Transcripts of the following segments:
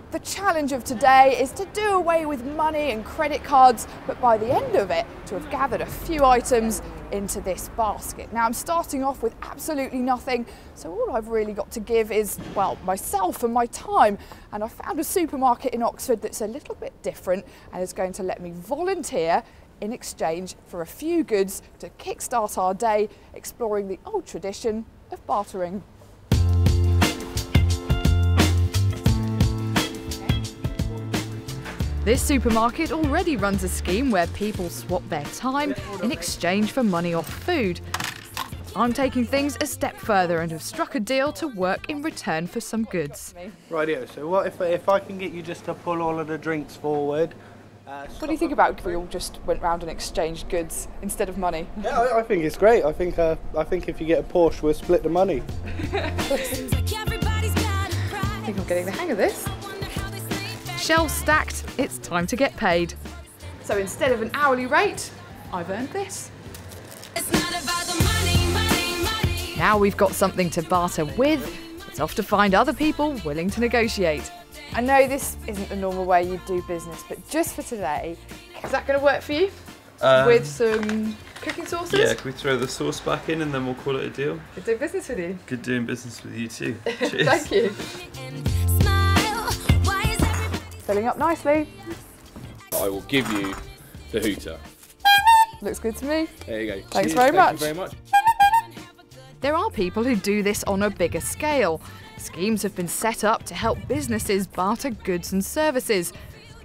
The challenge of today is to do away with money and credit cards, but by the end of it, to have gathered a few items into this basket. Now I'm starting off with absolutely nothing, so all I've really got to give is, well, myself and my time. And I found a supermarket in Oxford that's a little bit different and is going to let me volunteer in exchange for a few goods to kickstart our day exploring the old tradition of bartering. This supermarket already runs a scheme where people swap their time in exchange for money off food. I'm taking things a step further and have struck a deal to work in return for some goods. Rightio, so what if I can get you just to pull all of the drinks forward? What do you think about if we all just went round and exchanged goods instead of money? Yeah, I think it's great. I think if you get a Porsche, we'll split the money. I think I'm getting the hang of this. Shelves stacked, it's time to get paid. So instead of an hourly rate, I've earned this. It's not about the money. Now we've got something to barter with, it's off to find other people willing to negotiate. I know this isn't the normal way you do business, but just for today, is that going to work for you? With some cooking sauces? Yeah, can we throw the sauce back in and then we'll call it a deal? Good doing business with you. Good doing business with you too. Cheers. Thank you. Filling up nicely. I will give you the hooter. Looks good to me. There you go. Thanks Cheers. very much. Thank you very much. There are people who do this on a bigger scale. Schemes have been set up to help businesses barter goods and services.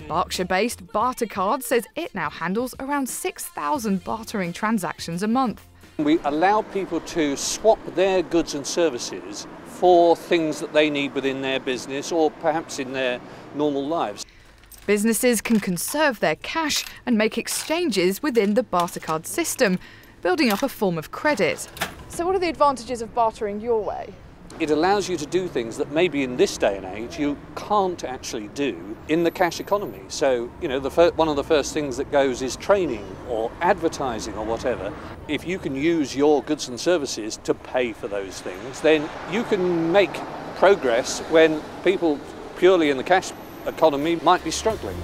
Berkshire-based Barter Card says it now handles around 6,000 bartering transactions a month. We allow people to swap their goods and services for things that they need within their business or perhaps in their normal lives. Businesses can conserve their cash and make exchanges within the Barter Card system, building up a form of credit. So what are the advantages of bartering your way? It allows you to do things that maybe in this day and age you can't actually do in the cash economy. So, you know, one of the first things that goes is training or advertising or whatever. If you can use your goods and services to pay for those things, then you can make progress when people purely in the cash economy might be struggling.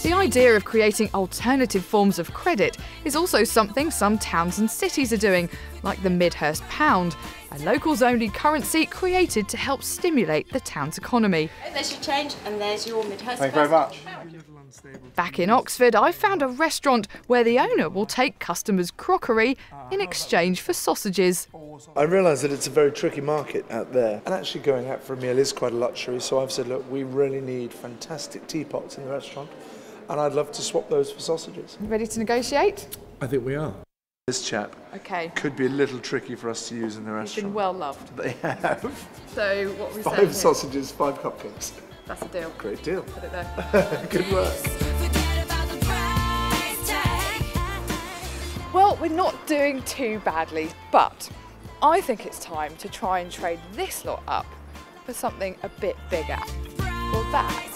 The idea of creating alternative forms of credit is also something some towns and cities are doing, like the Midhurst Pound, a locals-only currency created to help stimulate the town's economy. There's your change and there's your Midhurst. Thank you very much. Back in Oxford, I found a restaurant where the owner will take customers' crockery in exchange for sausages. I realise that it's a very tricky market out there, and actually going out for a meal is quite a luxury, so I've said, look, we really need fantastic teapots in the restaurant, and I'd love to swap those for sausages. Ready to negotiate? I think we are. This chap could be a little tricky for us to use in the restaurant. He's been well loved. They have. So what are we saying? 5 sausages, 5 cupcakes. That's a deal. Great deal. Put it there. Good work. Well, we're not doing too badly, but I think it's time to try and trade this lot up for something a bit bigger. Well, that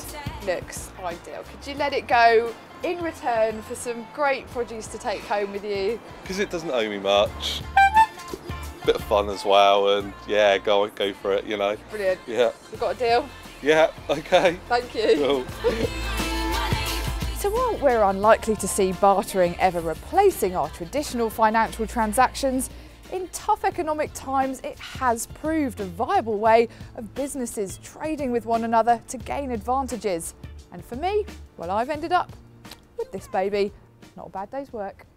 looks ideal. Could you let it go in return for some great produce to take home with you? Because it doesn't owe me much. Bit of fun as well, and yeah, go for it, you know. Brilliant. Yeah. We've got a deal? Yeah, okay. Thank you. Cool. So while we're unlikely to see bartering ever replacing our traditional financial transactions, in tough economic times it has proved a viable way of businesses trading with one another to gain advantages. And for me, well, I've ended up with this baby. Not a bad day's work.